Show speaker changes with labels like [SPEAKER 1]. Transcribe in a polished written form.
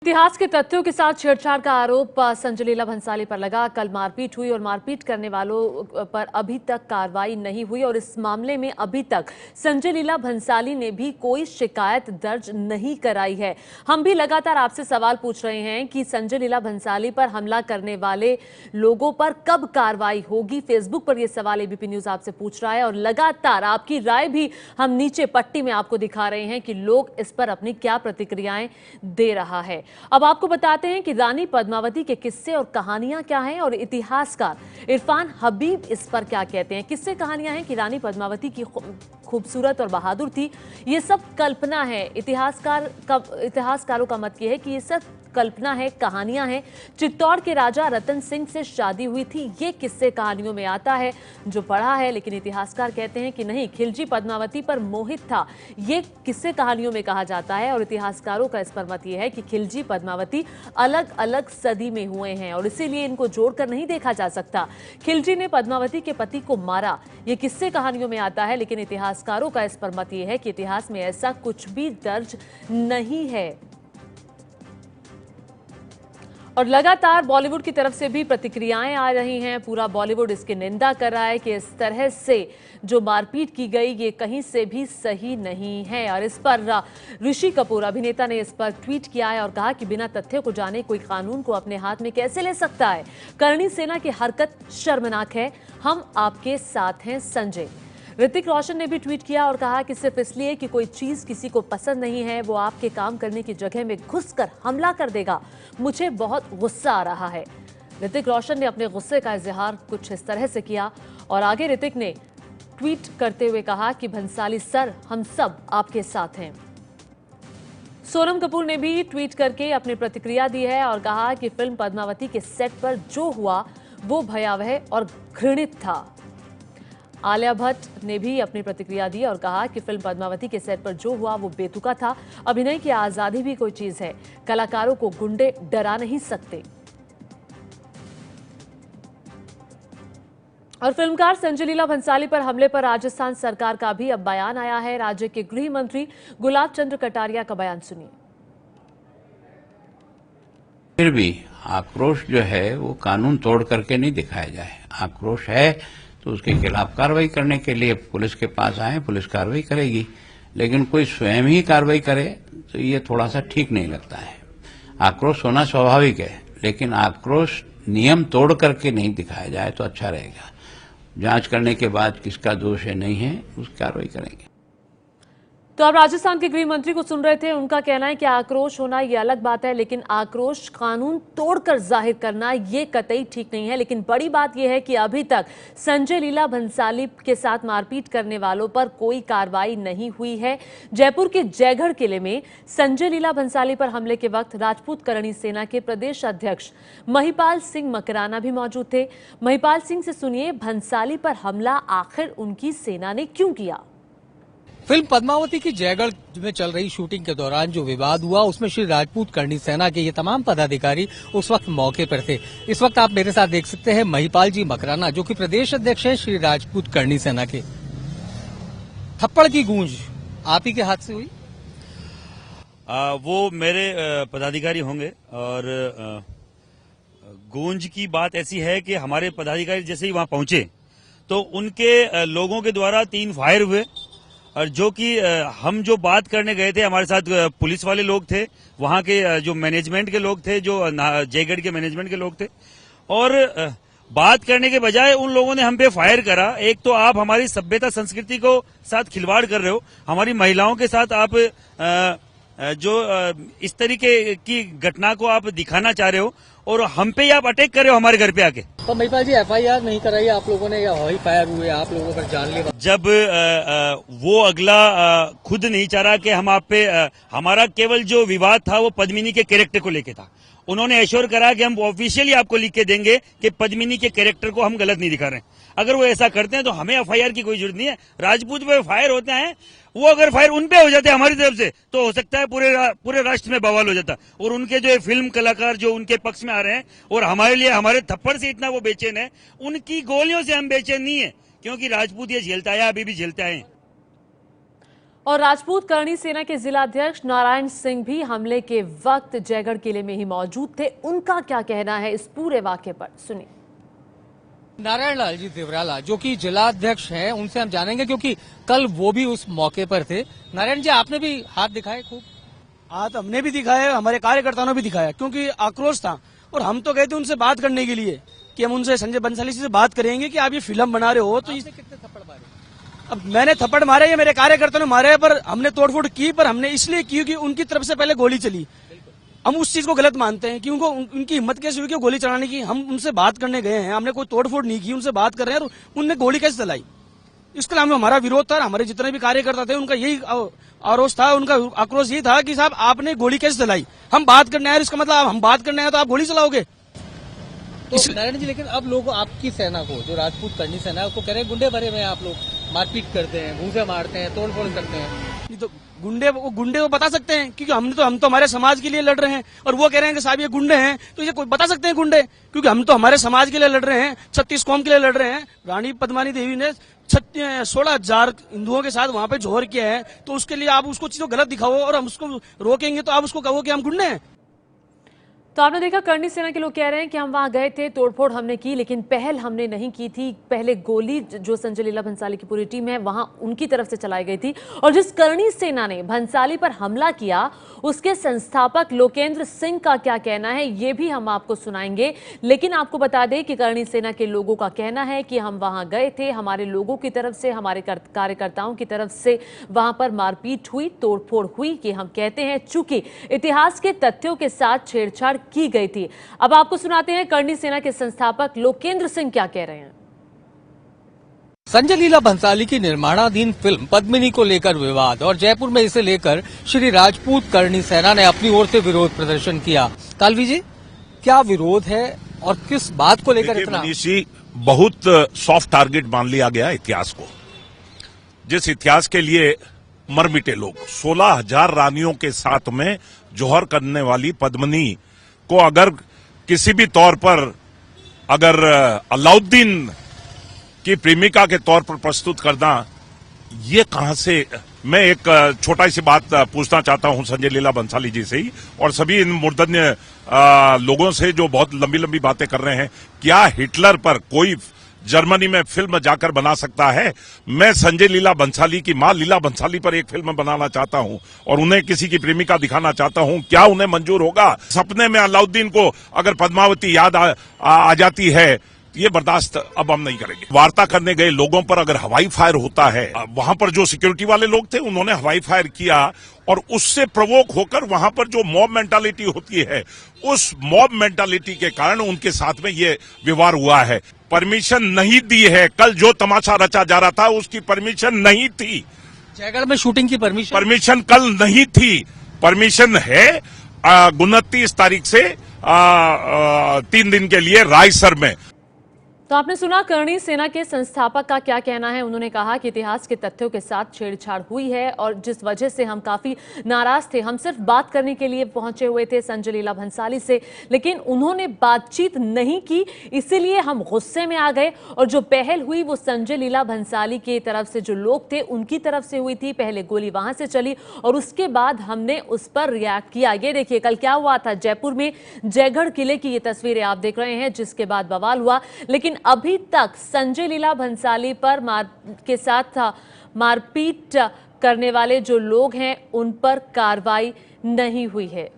[SPEAKER 1] इतिहास के तथ्यों के साथ छेड़छाड़ का आरोप संजय लीला भंसाली पर लगा। कल मारपीट हुई और मारपीट करने वालों पर अभी तक कार्रवाई नहीं हुई और इस मामले में अभी तक संजय लीला भंसाली ने भी कोई शिकायत दर्ज नहीं कराई है। हम भी लगातार आपसे सवाल पूछ रहे हैं कि संजय लीला भंसाली पर हमला करने वाले लोगों पर कब कार्रवाई होगी। फेसबुक पर यह सवाल एबीपी न्यूज आपसे पूछ रहा है और लगातार आपकी राय भी हम नीचे पट्टी में आपको दिखा रहे हैं कि लोग इस पर अपनी क्या प्रतिक्रियाएं दे रहा है। अब आपको बताते हैं कि रानी पद्मावती के किस्से और कहानियां क्या हैं और इतिहासकार इरफान हबीब इस पर क्या कहते हैं। किस्से कहानियां हैं कि रानी पद्मावती की खूबसूरत और बहादुर थी, ये सब कल्पना है। इतिहासकारों का मत यह है कि ये सब कल्पना है, कहानियां हैं। चित्तौड़ के राजा रतन सिंह से शादी हुई थी, ये किस्से कहानियों में आता है जो पढ़ा है, लेकिन इतिहासकार कहते हैं कि नहीं, खिलजी पद्मावती पर मोहित था, ये किस्से कहानियों में कहा जाता है। और इतिहासकारों का इस पर मत यह है कि खिलजी पद्मावती अलग अलग सदी में हुए हैं और इसीलिए इनको जोड़कर नहीं देखा जा सकता। खिलजी ने पद्मावती के पति को मारा, ये किस्से कहानियों में आता है, लेकिन इतिहासकारों का इस पर मत यह है कि इतिहास में ऐसा कुछ भी दर्ज नहीं है। और लगातार बॉलीवुड की तरफ से भी प्रतिक्रियाएं आ रही हैं। पूरा बॉलीवुड इसकी निंदा कर रहा है कि इस तरह से जो मारपीट की गई ये कहीं से भी सही नहीं है। और इस पर ऋषि कपूर अभिनेता ने इस पर ट्वीट किया है और कहा कि बिना तथ्य को जाने कोई कानून को अपने हाथ में कैसे ले सकता है। करणी सेना की हरकत शर्मनाक है, हम आपके साथ हैं संजय। ऋतिक रोशन ने भी ट्वीट किया और कहा कि सिर्फ इसलिए कि कोई चीज किसी को पसंद नहीं है वो आपके काम करने की जगह में घुसकर हमला कर देगा, मुझे बहुत गुस्सा आ रहा है। ऋतिक रोशन ने अपने गुस्से का इजहार कुछ इस तरह से किया और आगे ऋतिक ने ट्वीट करते हुए कहा कि भंसाली सर, हम सब आपके साथ हैं। सोनम कपूर ने भी ट्वीट करके अपनी प्रतिक्रिया दी है और कहा कि फिल्म पद्मावती के सेट पर जो हुआ वो भयावह और घृणित था। आलिया भट्ट ने भी अपनी प्रतिक्रिया दी और कहा कि फिल्म पद्मावती के सेट पर जो हुआ वो बेतुका था। अभिनय की आजादी भी कोई चीज है, कलाकारों को गुंडे डरा नहीं सकते। और फिल्मकार संजय लीला भंसाली पर हमले पर राजस्थान सरकार का भी अब बयान आया है। राज्य के गृह मंत्री गुलाब चंद्र कटारिया का बयान सुनिए।
[SPEAKER 2] फिर भी आक्रोश जो है वो कानून तोड़ करके नहीं दिखाया जाए। आक्रोश है तो उसके खिलाफ कार्रवाई करने के लिए पुलिस के पास आए, पुलिस कार्रवाई करेगी, लेकिन कोई स्वयं ही कार्रवाई करे तो ये थोड़ा सा ठीक नहीं लगता है। आक्रोश होना स्वाभाविक है, लेकिन आक्रोश नियम तोड़ करके नहीं दिखाया जाए तो अच्छा रहेगा। जांच करने के बाद किसका दोष है नहीं है उसकी कार्रवाई करेंगे।
[SPEAKER 1] तो आप राजस्थान के गृह मंत्री को सुन रहे थे। उनका कहना है कि आक्रोश होना ये अलग बात है, लेकिन आक्रोश कानून तोड़कर जाहिर करना ये कतई ठीक नहीं है। लेकिन बड़ी बात यह है कि अभी तक संजय लीला भंसाली के साथ मारपीट करने वालों पर कोई कार्रवाई नहीं हुई है। जयपुर के जयगढ़ किले में संजय लीला भंसाली पर हमले के वक्त राजपूत करणी सेना के प्रदेश अध्यक्ष महिपाल सिंह मकराना भी मौजूद थे। महिपाल सिंह से सुनिए, भंसाली पर हमला आखिर उनकी सेना ने क्यों किया।
[SPEAKER 3] फिल्म पद्मावती की जयगढ़ में चल रही शूटिंग के दौरान जो विवाद हुआ उसमें श्री राजपूत करणी सेना के ये तमाम पदाधिकारी उस वक्त मौके पर थे। इस वक्त आप मेरे साथ देख सकते हैं महिपाल जी मकराना, जो कि प्रदेश अध्यक्ष हैं श्री राजपूत करणी सेना के। थप्पड़ की गूंज आप ही के हाथ से हुई?
[SPEAKER 4] वो मेरे पदाधिकारी होंगे और गूंज की बात ऐसी है कि हमारे पदाधिकारी जैसे ही वहां पहुंचे तो उनके लोगों के द्वारा 3 फायर हुए और जो कि हम जो बात करने गए थे, हमारे साथ पुलिस वाले लोग थे, वहां के जो मैनेजमेंट के लोग थे, जो जयगढ़ के मैनेजमेंट के लोग थे, और बात करने के बजाय उन लोगों ने हम पे फायर करा। एक तो आप हमारी सभ्यता संस्कृति को साथ खिलवाड़ कर रहे हो, हमारी महिलाओं के साथ आप जो इस तरीके की घटना को आप दिखाना चाह रहे हो और हम पे ही आप अटैक कर रहे हो हमारे घर पे आके।
[SPEAKER 3] तो महिपाल जी, FIR नहीं कराई आप लोगों ने या हवाई फायर हुए आप लोगों पर जानलेवा?
[SPEAKER 4] जब वो अगला खुद नहीं चाह रहा कि हम आप पे हमारा केवल जो विवाद था वो पद्मिनी के कैरेक्टर को लेके था। उन्होंने एश्योर करा कि हम ऑफिशियली आपको लिख के देंगे कि पद्मिनी के कैरेक्टर को हम गलत नहीं दिखा रहे हैं। अगर वो ऐसा करते हैं तो हमें FIR की कोई जरूरत नहीं है। राजपूत पे फायर होते हैं, वो अगर फायर उन पे हो जाते हैं हमारी तरफ से तो हो सकता है पूरे राष्ट्र में बवाल हो जाता। और उनके जो फिल्म कलाकार जो उनके पक्ष में आ रहे हैं और हमारे लिए हमारे थप्पड़ से इतना वो बेचैन है, उनकी गोलियों से हम बेचैन नहीं है, क्योंकि राजपूत ये झेलता है, अभी भी झेलते आए हैं।
[SPEAKER 1] और राजपूत करणी सेना के जिलाध्यक्ष नारायण सिंह भी हमले के वक्त जयगढ़ किले में ही मौजूद थे। उनका क्या कहना है इस पूरे वाकये पर, सुनिए।
[SPEAKER 3] नारायण लाल जी देवराला जो कि जिलाध्यक्ष हैं, उनसे हम जानेंगे क्योंकि कल वो भी उस मौके पर थे। नारायण जी, आपने भी हाथ दिखाए खूब?
[SPEAKER 5] हाथ हमने भी दिखाया, हमारे कार्यकर्ताओं ने भी दिखाया, क्योंकि आक्रोश था और हम तो गए थे उनसे बात करने के लिए कि हम उनसे संजय बंसाली से बात करेंगे कि आप ये फिल्म बना रहे हो तो
[SPEAKER 3] कितने थप्पड़ मारे?
[SPEAKER 5] अब मैंने थप्पड़ मारे या मेरे कार्यकर्ताओं ने मारे, पर हमने तोड़फोड़ की, पर हमने इसलिए की कि उनकी तरफ से पहले गोली चली। हम उस चीज को गलत मानते हैं कि उनको उनकी हिम्मत कैसे हुई कि गोली चलाने की। हम उनसे बात करने गए हैं, हमने कोई तोड़फोड़ नहीं की, उनसे बात कर रहे हैं और उनने गोली कैसे चलाई। इसके लिए हमारा विरोध था। हमारे जितने भी कार्यकर्ता थे उनका यही आक्रोश था, उनका आक्रोश यही था कि साहब आपने गोली कैसे चलाई। हम बात करने आए, इसका मतलब हम बात करने आए तो आप गोली चलाओगे।
[SPEAKER 3] तो नारायण जी, लेकिन अब लोग आपकी सेना को, जो राजपूत करणी सेना है, उसको कह रहे हैं गुंडे भरे हुए हैं, आप लोग मारपीट करते हैं, घूंसे मारते हैं, तोड़फोड़ करते हैं।
[SPEAKER 5] तो गुंडे वो बता सकते हैं, क्योंकि हम तो हमारे समाज के लिए लड़ रहे हैं और वो कह रहे हैं कि साहब ये गुंडे हैं, तो ये कोई बता सकते हैं गुंडे, क्योंकि हम तो हमारे समाज के लिए लड़ रहे हैं, 36 कौम के लिए लड़ रहे हैं। रानी पद्मानी देवी ने 16,000 हिंदुओं के साथ वहां पे जोहर किया है, तो उसके लिए आप उसको चीजों गलत दिखाओ और हम उसको रोकेंगे तो आप उसको कहो कि हम गुंडे हैं।
[SPEAKER 1] तो आपने देखा, करणी सेना के लोग कह रहे हैं कि हम वहां गए थे, तोड़फोड़ हमने की, लेकिन पहल हमने नहीं की थी। पहले गोली जो संजय लीला भंसाली की पूरी टीम है वहां उनकी तरफ से चलाई गई थी। और जिस करणी सेना ने भंसाली पर हमला किया, उसके संस्थापक लोकेंद्र सिंह का क्या कहना है ये भी हम आपको सुनाएंगे। लेकिन आपको बता दें कि करणी सेना के लोगों का कहना है कि हम वहां गए थे, हमारे लोगों की तरफ से, हमारे कार्यकर्ताओं की तरफ से वहां पर मारपीट हुई, तोड़फोड़ हुई, कि हम कहते हैं चूंकि इतिहास के तथ्यों के साथ छेड़छाड़ की गई थी। अब आपको सुनाते हैं करणी सेना के संस्थापक लोकेंद्र सिंह क्या कह रहे हैं।
[SPEAKER 3] संजय लीला भंसाली की निर्माणाधीन फिल्म पद्मिनी को लेकर विवाद, और जयपुर में इसे लेकर श्री राजपूत करणी सेना ने अपनी ओर से विरोध प्रदर्शन किया। कालवी जी, क्या विरोध है और किस बात को लेकर इतना?
[SPEAKER 6] मनीष जी, बहुत सॉफ्ट टारगेट मान लिया गया इतिहास को। जिस इतिहास के लिए मर मिटे लोग, 16,000 रानियों के साथ में जौहर करने वाली पद्मिनी को अगर किसी भी तौर पर अगर अलाउद्दीन की प्रेमिका के तौर पर प्रस्तुत करना, ये कहां से। मैं एक छोटा सी बात पूछना चाहता हूं संजय लीला भंसाली जी से ही और सभी इन मूर्धन्य लोगों से जो बहुत लंबी लंबी बातें कर रहे हैं, क्या हिटलर पर कोई जर्मनी में फिल्म जाकर बना सकता है? मैं संजय लीला भंसाली की मां लीला भंसाली पर एक फिल्म बनाना चाहता हूं और उन्हें किसी की प्रेमिका दिखाना चाहता हूं, क्या उन्हें मंजूर होगा? सपने में अलाउद्दीन को अगर पद्मावती याद आ जाती है, ये बर्दाश्त अब हम नहीं करेंगे। वार्ता करने गए लोगों पर अगर हवाई फायर होता है, वहां पर जो सिक्योरिटी वाले लोग थे उन्होंने हवाई फायर किया और उससे प्रवोक होकर वहां पर जो मॉब मेंटालिटी होती है, उस मॉब मेंटालिटी के कारण उनके साथ में ये व्यवहार हुआ है। परमिशन नहीं दी है। कल जो तमाशा रचा जा रहा था उसकी परमिशन नहीं थी।
[SPEAKER 3] जयगढ़ में शूटिंग की परमिशन
[SPEAKER 6] कल नहीं थी। परमिशन है 29 तारीख से 3 दिन के लिए रायसर में।
[SPEAKER 1] तो आपने सुना करणी सेना के संस्थापक का क्या कहना है। उन्होंने कहा कि इतिहास के तथ्यों के साथ छेड़छाड़ हुई है और जिस वजह से हम काफी नाराज थे। हम सिर्फ बात करने के लिए पहुंचे हुए थे संजय लीला भंसाली से, लेकिन उन्होंने बातचीत नहीं की, इसीलिए हम गुस्से में आ गए। और जो पहल हुई वो संजय लीला भंसाली की तरफ से जो लोग थे उनकी तरफ से हुई थी। पहले गोली वहां से चली और उसके बाद हमने उस पर रिएक्ट किया। ये देखिए कल क्या हुआ था जयपुर में, जयगढ़ किले की ये तस्वीरें आप देख रहे हैं, जिसके बाद बवाल हुआ। लेकिन अभी तक संजय लीला भंसाली पर के साथ मारपीट करने वाले जो लोग हैं उन पर कार्रवाई नहीं हुई है।